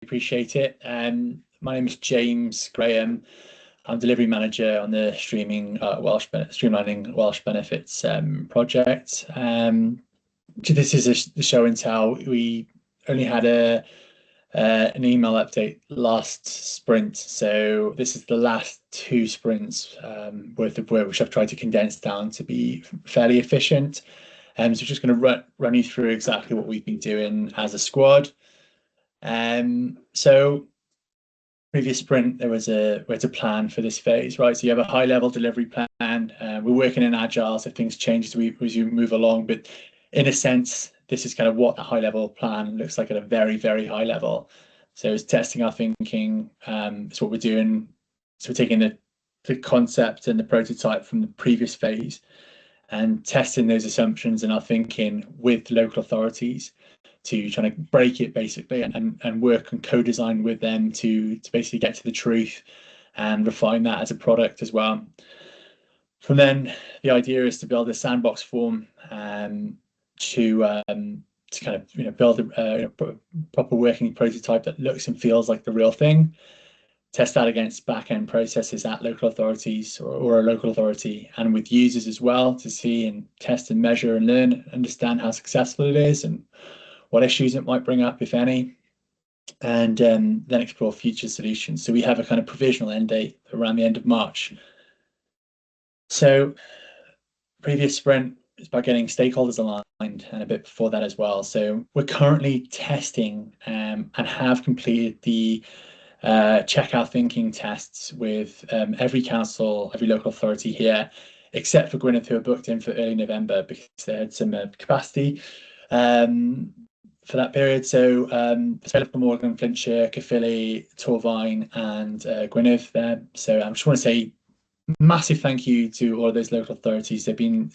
appreciate it. My name is James Graham. I'm delivery manager on the streamlining Welsh Benefits project. This is the show and tell. We only had an email update last sprint, so this is the last 2 sprints worth of work, which I've tried to condense down to be fairly efficient. So just going to run you through exactly what we've been doing as a squad. So previous sprint, there was a plan for this phase, right? So you have a high-level delivery plan. We're working in agile, so things change as we move along, but in a sense, this is kind of what the high-level plan looks like at a very, very high level. So it's testing our thinking. It's what we're doing. So we're taking the concept and the prototype from the previous phase and testing those assumptions and our thinking with local authorities to try to break it basically and work on co-design with them to basically get to the truth and refine that as a product as well. From then, the idea is to build a sandbox form to kind of build a proper working prototype that looks and feels like the real thing. Test that against back-end processes at local authorities or a local authority and with users as well to see and test and measure and learn, understand how successful it is and what issues it might bring up, if any, and then explore future solutions. So we have a kind of provisional end date around the end of March. So previous sprint is about getting stakeholders aligned and a bit before that as well. So we're currently testing and have completed the check our thinking tests with every council, every local authority here, except for Gwynedd, who are booked in for early November because they had some capacity for that period. So Morgan, Flintshire, Caerphilly, Torfaen and Gwynedd there. So I just want to say massive thank you to all of those local authorities. They've been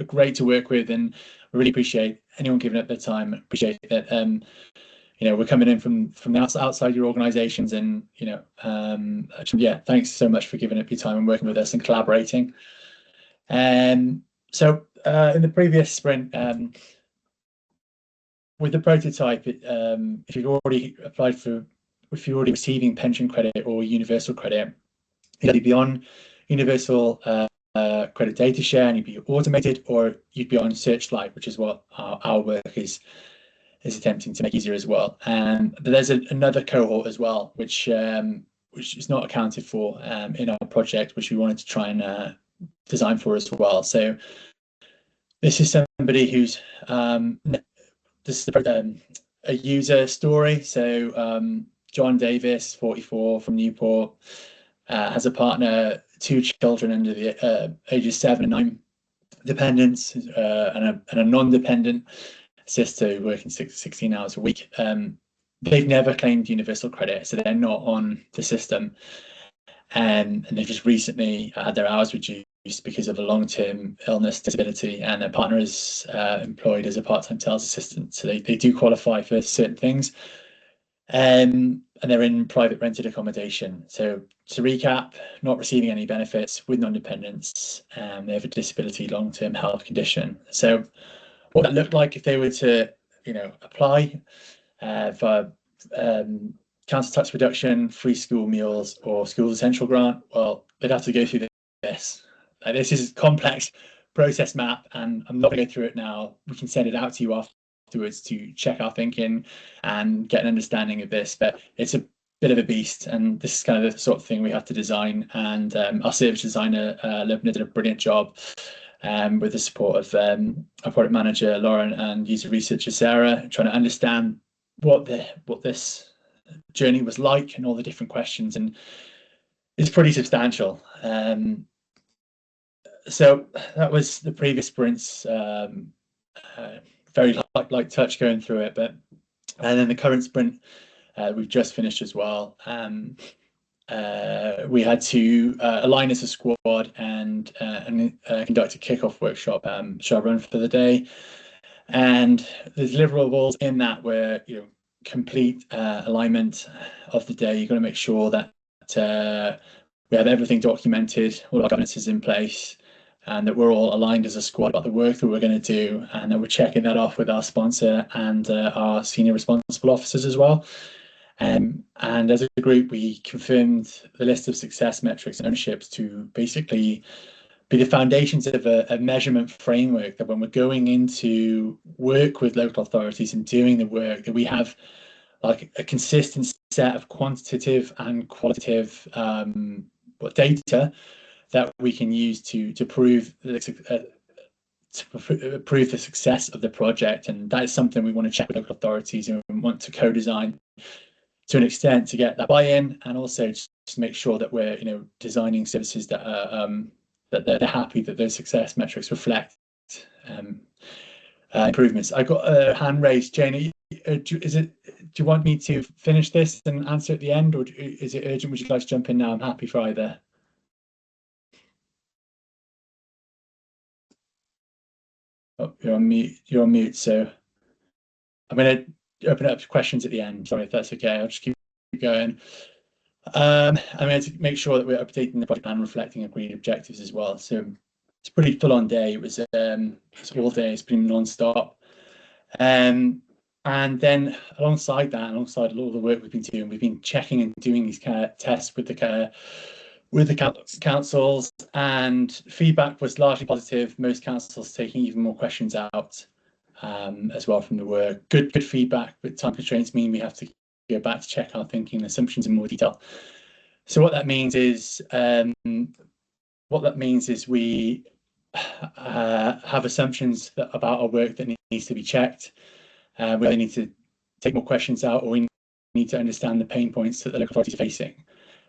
great to work with and I really appreciate anyone giving up their time. Appreciate that we're coming in from outside your organisations and yeah, thanks so much for giving up your time and working with us and collaborating. So in the previous sprint, with the prototype, if you've already applied for, if you're already receiving pension credit or universal credit, you'd be on universal credit data share and you'd be automated, or you'd be on Searchlight, which is what our work is attempting to make easier as well. But there's another cohort as well, which is not accounted for in our project, which we wanted to try and design for as well. So this is somebody who's this is a user story. So John Davis, 44, from Newport, has a partner, 2 children under the ages 7 and 9, dependents, and a non-dependent sister working 16 hours a week. They've never claimed universal credit, so they're not on the system. And they've just recently had their hours reduced because of a long-term illness, disability, and their partner is employed as a part-time sales assistant. So they do qualify for certain things. And they're in private rented accommodation. So to recap, not receiving any benefits with non-dependents, they have a disability, long-term health condition. So what that looked like if they were to, apply for council tax reduction, free school meals, or school essential grant, well, they'd have to go through this. This is a complex process map, and I'm not going to go through it now. We can send it out to you afterwards to check our thinking and get an understanding of this, but it's a bit of a beast, and this is kind of the sort of thing we have to design. And our service designer, Lubna, did a brilliant job with the support of our product manager, Lauren, and user researcher, Sarah, trying to understand what this journey was like and all the different questions, and it's pretty substantial. So that was the previous sprints, very light touch going through it, and then the current sprint we've just finished as well. We had to align as a squad and conduct a kickoff workshop, shall run for the day, and the deliverables in that were complete alignment of the day. You've got to make sure that we have everything documented, all our governance is in place, and that we're all aligned as a squad about the work that we're going to do, and that we're checking that off with our sponsor and our senior responsible officers as well. And as a group, we confirmed the list of success metrics and ownerships to basically be the foundations of a measurement framework, that when we're going into work with local authorities and doing the work, that we have like a consistent set of quantitative and qualitative data that we can use to prove the success of the project. And that is something we want to check with local authorities, and we want to co-design to an extent to get that buy-in, and also just to make sure that we're designing services that are that they're happy that those success metrics reflect improvements. I got a hand raised. Jane, do you want me to finish this and answer at the end, or is it urgent? Would you like to jump in now? I'm happy for either. Oh, you're on mute, so I'm going to open up questions at the end. Sorry, if that's okay. I'll just keep going. I'm going to make sure that we're updating the project plan, reflecting agreed objectives as well. So it's a pretty full-on day. It was all day. It's been non-stop. And then alongside that, alongside all the work we've been doing, we've been checking and doing these kind of tests with the councils, and feedback was largely positive. Most councils taking even more questions out as well from the work. Good feedback, but time constraints mean we have to go back to check our thinking and assumptions in more detail. So what that means is we have assumptions about our work that needs to be checked. We need to take more questions out, or we need to understand the pain points that the local authority is facing.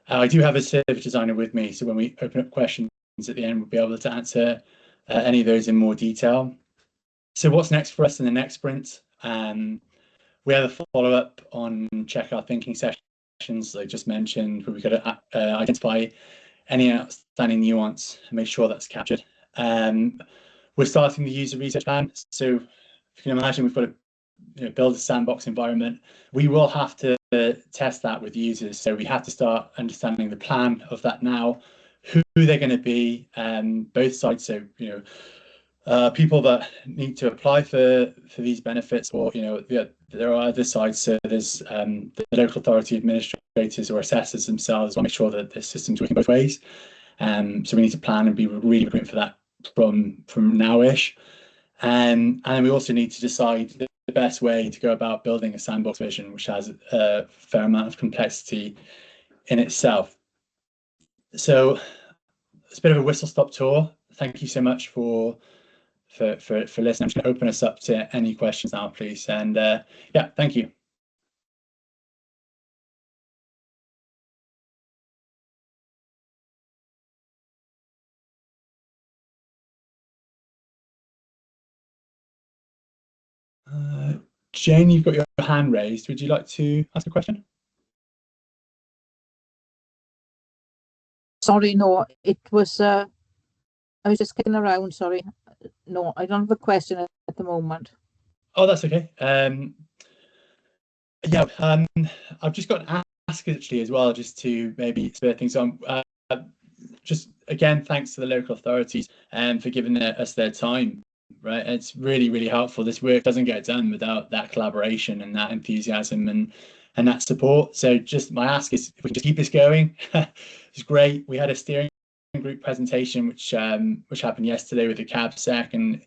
I do have a service designer with me, so when we open up questions at the end, we'll be able to answer any of those in more detail. So what's next for us in the next sprint? We have a follow-up on check our thinking sessions, like I just mentioned, where we've got to identify any outstanding nuance and make sure that's captured. We're starting the user research plan. So if you can imagine, we've got to build a sandbox environment. We will have to test that with users. So we have to start understanding the plan of that now, who they're going to be, both sides. So, people that need to apply for these benefits, or there are other sides. So there's the local authority administrators or assessors themselves want to make sure that the system's working both ways. So we need to plan and be really recruiting for that from now-ish. And we also need to decide the best way to go about building a sandbox version, which has a fair amount of complexity in itself. So it's a bit of a whistle-stop tour. Thank you so much for listening. I'm just going to open us up to any questions now, please. And yeah, thank you. Jane, you've got your hand raised. Would you like to ask a question? Sorry, no, it was, I was just kicking around, sorry. No, I don't have a question at the moment. Oh, that's okay. Yeah, I've just got an ask actually as well, just to maybe spur things on. Just again, thanks to the local authorities for giving us their time. Right, it's really helpful. This work doesn't get done without that collaboration and that enthusiasm and that support. So just my ask is, if we can just keep this going. It's great. We had a steering group presentation which happened yesterday with the CABSEC, and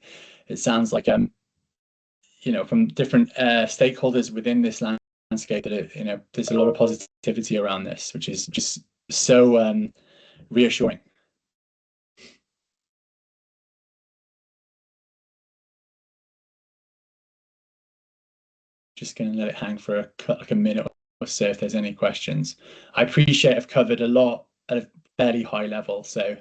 it sounds like from different stakeholders within this landscape that there's a lot of positivity around this, which is just so reassuring. Just going to let it hang for like a minute or so if there's any questions. I appreciate I've covered a lot at a fairly high level, so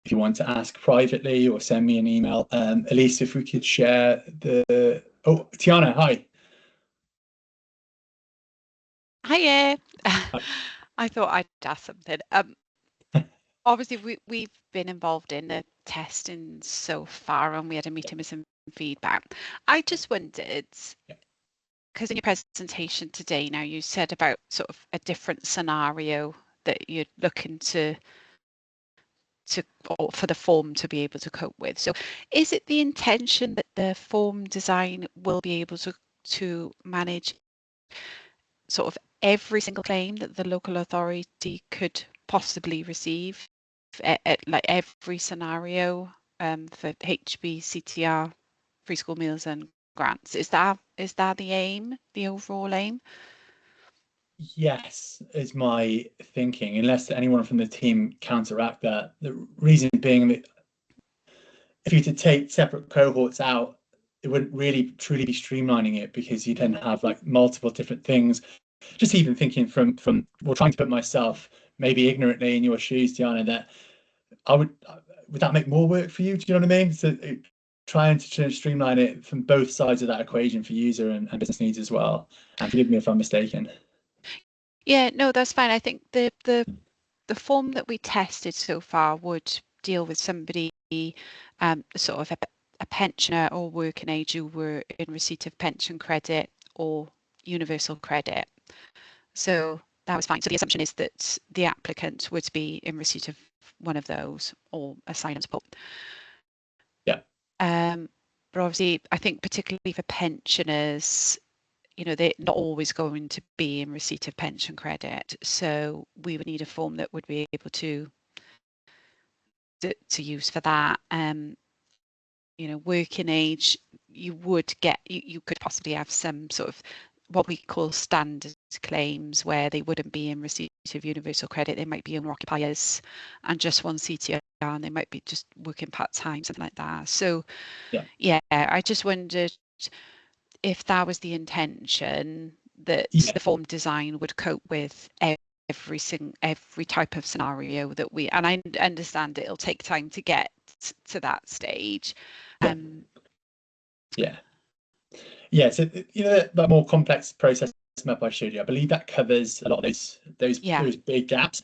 if you want to ask privately or send me an email, at least if we could share the... Oh, Tiana, hi. Hiya. I thought I'd ask something. Obviously, we've been involved in the testing so far, and we had a meeting with some feedback. I just wondered, because in your presentation today, now you said about sort of a different scenario that you're looking for the form to be able to cope with. So is it the intention that the form design will be able to manage sort of every single claim that the local authority could possibly receive at like every scenario for HB, CTR, free school meals and grants. Is that the aim, the overall aim? Yes, is my thinking, unless anyone from the team counteract that. The reason being that if you were to take separate cohorts out, it wouldn't really truly be streamlining it, because you then have like multiple different things. Just even thinking from well, trying to put myself maybe ignorantly in your shoes, Diana, that would that make more work for you? Do you know what I mean? So trying to streamline it from both sides of that equation for user and business needs as well. And forgive me if I'm mistaken. Yeah, no, that's fine. I think the form that we tested so far would deal with somebody sort of a pensioner or working age who were in receipt of pension credit or universal credit. So that was fine. So the assumption is that the applicant would be in receipt of one of those or asylum support. Yeah. But obviously, I think particularly for pensioners, you know, they're not always going to be in receipt of pension credit. So we would need a form that would be able to use for that. You know, working age, you would get, you could possibly have some sort of what we call standard claims where they wouldn't be in receipt of universal credit. They might be owner occupiers and just one CTR, and they might be just working part-time, something like that. So yeah, I just wondered if that was the intention, that the form design would cope with every type of scenario that we, and I understand it'll take time to get to that stage. So you know, that more complex process map I showed you, I believe that covers a lot of those big gaps.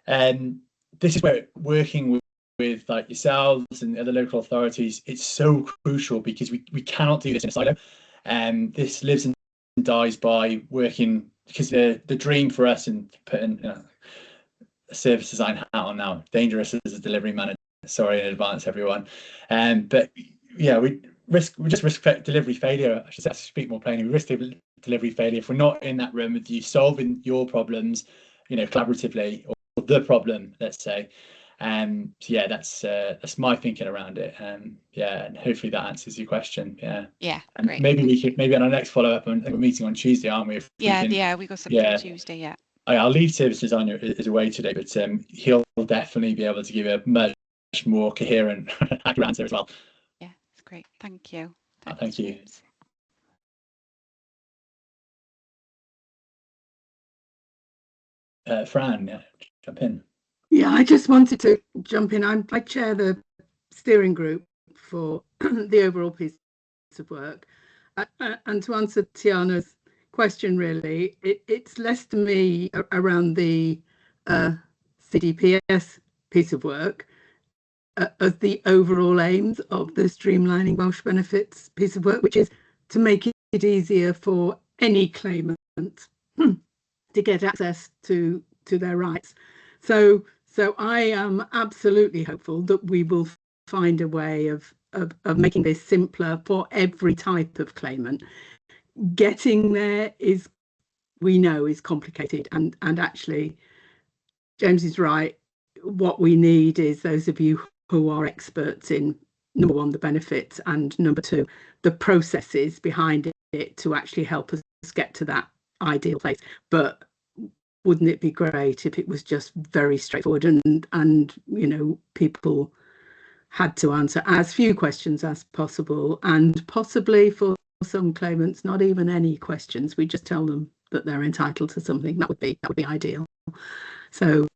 And this is where working with like yourselves and other local authorities, it's so crucial, because we cannot do this in a silo. And this lives and dies by working, because the dream for us, and putting a service design hat on now, dangerous as a delivery manager, sorry in advance everyone, but yeah, we just risk delivery failure. I should say, to speak more plainly, we risk delivery failure if we're not in that room with you, solving your problems, you know, collaboratively, or the problem, let's say. So yeah, that's my thinking around it. Yeah, and hopefully that answers your question. Yeah, and great. maybe we could, maybe on our next follow-up, and we're meeting on Tuesday, aren't we? We got something on Tuesday. Yeah, our lead service designer is away today, but he'll definitely be able to give a much more coherent, accurate answer as well. Yeah, it's great. Thank you. Thank you. Fran, jump in. Yeah, I just wanted to jump in. I chair the steering group for the overall piece of work. And to answer Tiana's question, really, it's less to me around the CDPS piece of work as the overall aims of the Streamlining Welsh Benefits piece of work, which is to make it easier for any claimant to get access to their rights. So I am absolutely hopeful that we will find a way of making this simpler for every type of claimant. Getting there is, we know, is complicated, and actually James is right. What we need is those of you who are experts in, number one, the benefits, and number two, the processes behind it to actually help us get to that ideal place. But wouldn't it be great if it was just very straightforward, and you know, people had to answer as few questions as possible, and possibly for some claimants not even any questions. We just tell them that they're entitled to something. That would be ideal. So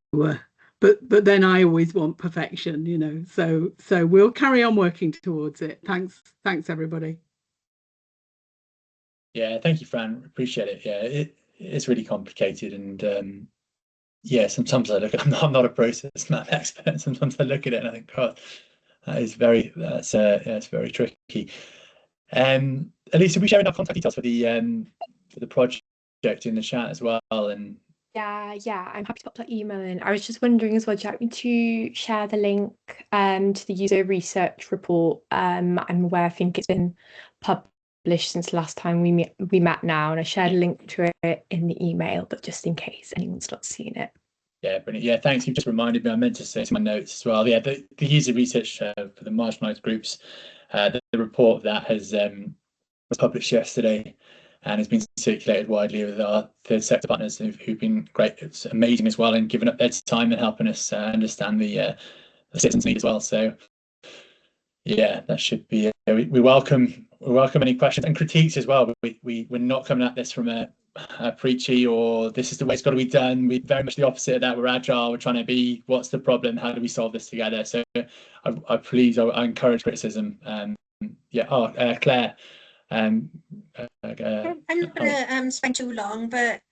but then I always want perfection, you know, so we'll carry on working towards it. Thanks everybody. Yeah, thank you, Fran, appreciate it. Yeah, it's really complicated, and yeah, sometimes I look at, I'm not a process map expert, sometimes I look at it and I think, God, it's very tricky. Elisa, we sharing our contact details for the project in the chat as well? And yeah, I'm happy to pop that email in. I was just wondering as well, do you like me to share the link to the user research report? I'm aware, I think it's been published since last time we met now, and I shared a link to it in the email, but just in case anyone's not seen it. Yeah, brilliant. Yeah, thanks. You've just reminded me. I meant to say to my notes as well. Yeah, the user research for the marginalised groups, the report that was published yesterday and has been circulated widely with our third sector partners who've been great. It's amazing as well, and giving up their time and helping us understand the citizens' need as well. So yeah, that should be. We welcome any questions and critiques as well. We're not coming at this from a preachy or this is the way it's got to be done. We're very much the opposite of that. We're agile. We're trying to be, what's the problem? How do we solve this together? So I encourage criticism. Yeah. Claire. I'm not going to spend too long, but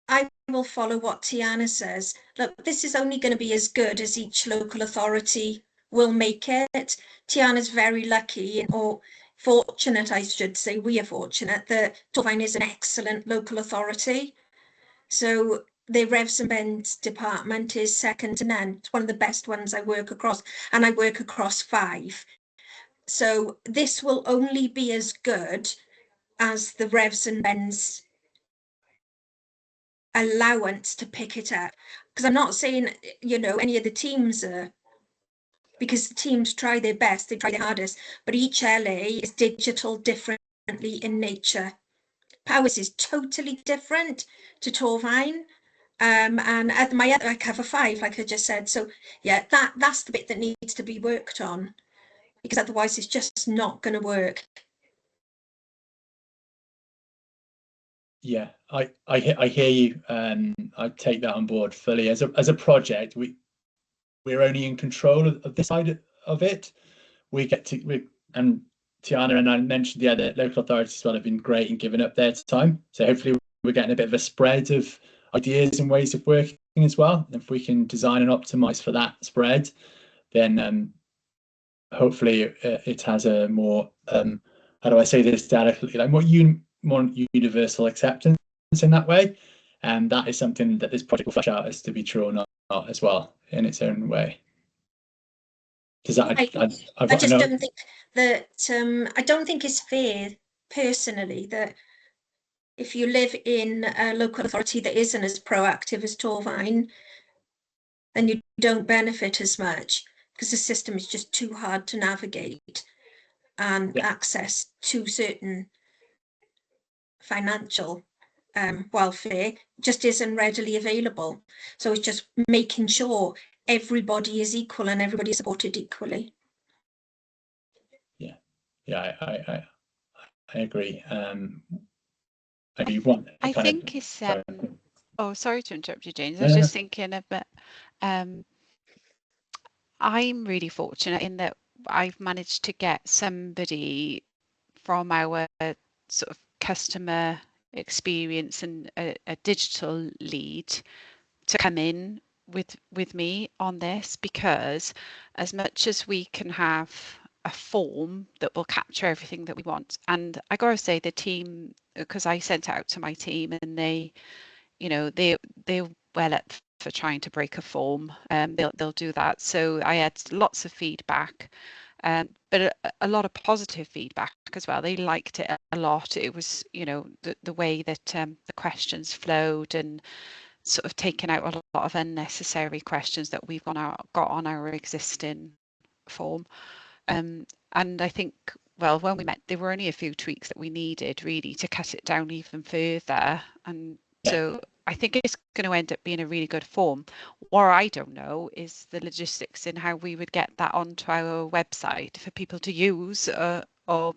I will follow what Tiana says. Look, this is only going to be as good as each local authority will make it. Tiana's very lucky, or fortunate, I should say. We are fortunate that Torfaen is an excellent local authority. So the Revs and Bends department is second to none. It's one of the best ones I work across, and I work across 5. So this will only be as good as the Revs and Bends allowance to pick it up. Because I'm not saying, any of the teams are, because the teams try their best, they try their hardest, but each LA is digital differently in nature. Powys is totally different to Torfaen. And my other, I cover 5, like I just said. So yeah, that's the bit that needs to be worked on, because otherwise it's just not going to work. Yeah, I hear you. I take that on board fully. As a project, we're only in control of this side of it. And Tiana and I mentioned the other local authorities as well have been great in giving up their time. So hopefully we're getting a bit of a spread of ideas and ways of working as well. And if we can design and optimize for that spread, then hopefully it has a more how do I say this delicately, like more universal acceptance in that way. And that is something that this project will flesh out as to be true or not as well in its own way. Does that? I just don't think that I don't think it's fair personally that if you live in a local authority that isn't as proactive as Torfaen, then you don't benefit as much, because the system is just too hard to navigate, and access to certain financial welfare just isn't readily available. So it's just making sure everybody is equal and everybody is supported equally. Yeah, I agree. I think it's oh, sorry to interrupt you, James. I was just thinking a bit. I'm really fortunate in that I've managed to get somebody from our sort of customer experience and a digital lead to come in with me on this, because as much as we can have a form that will capture everything that we want, and I gotta say the team, because I sent it out to my team and they're well up for trying to break a form, they'll do that. So I had lots of feedback, but a lot of positive feedback as well. They liked it a lot. It was, the way that the questions flowed, and sort of taken out a lot of unnecessary questions that we've got on our existing form. And I think, well, when we met, there were only a few tweaks that we needed really to cut it down even further. And so I think it's going to end up being a really good form. What I don't know is the logistics in how we would get that onto our website for people to use, or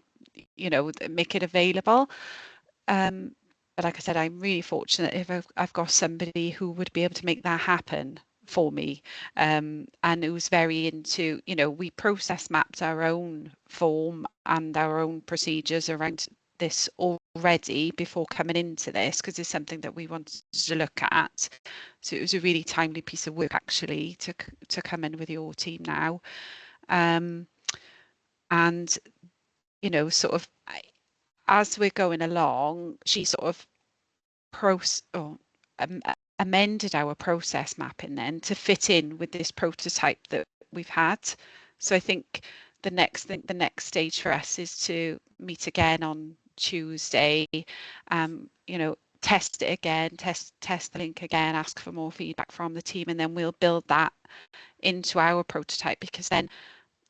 make it available. But like I said, I'm really fortunate if I've got somebody who would be able to make that happen for me, and who's very into, we process mapped our own form and our own procedures around this already before coming into this, because it's something that we wanted to look at. So it was a really timely piece of work actually to come in with your team now, and sort of as we're going along, she sort of amended our process mapping then to fit in with this prototype that we've had. So I think the next stage for us is to meet again on Tuesday. You know, test it again, test the link again, ask for more feedback from the team, and then we'll build that into our prototype, because then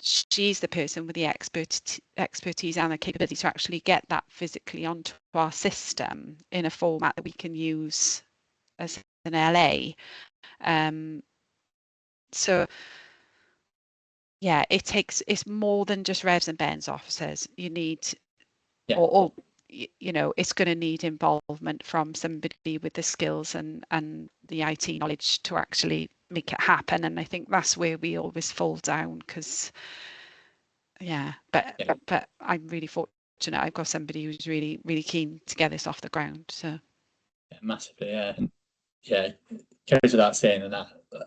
she's the person with the expertise and the capability to actually get that physically onto our system in a format that we can use as an LA. So yeah, it's more than just revs and bens officers. You need, or you know, it's going to need involvement from somebody with the skills and the IT knowledge to actually make it happen. And I think that's where we always fall down, because but I'm really fortunate. I've got somebody who's really, really keen to get this off the ground. So massively, and it goes without saying, and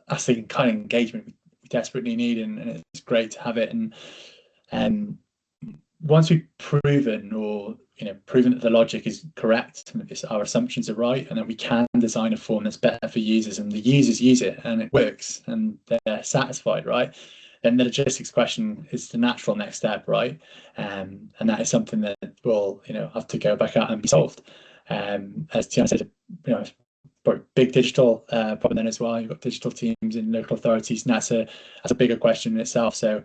that's the kind of engagement we desperately need, and it's great to have it. And once we've proven that the logic is correct, our assumptions are right, and then we can design a form that's better for users, and the users use it and it works and they're satisfied, right? Then the logistics question is the natural next step, right? And that is something that will, have to go back out and be solved. As Tiana said, it's a big digital problem then as well. You've got digital teams in local authorities, and that's a bigger question in itself. So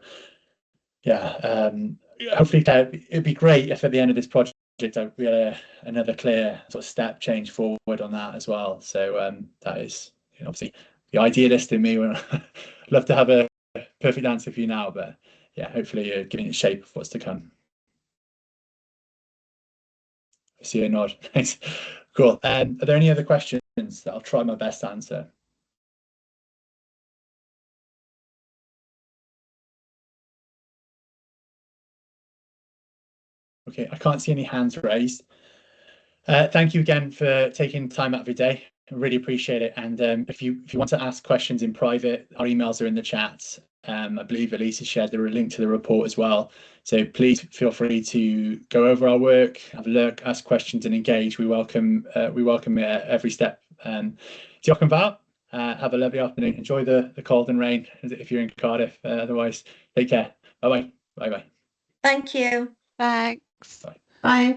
hopefully it'd be great if at the end of this project we had another clear sort of step change forward on that as well. So that is obviously the idealist in me. Would love to have a perfect answer for you now, but hopefully you're giving it shape of what's to come. I see a nod. Thanks. Cool. Are there any other questions that I'll try my best to answer? Okay, I can't see any hands raised. Thank you again for taking time out of your day. I really appreciate it. And if you want to ask questions in private, our emails are in the chat. I believe Elise has shared the link to the report as well. So please feel free to go over our work, have a look, ask questions, and engage. We welcome it at every step. Diolch yn fawr. Have a lovely afternoon. Enjoy the cold and rain if you're in Cardiff. Otherwise, take care. Bye bye. Bye bye. Thank you. thanks. Bye. Bye.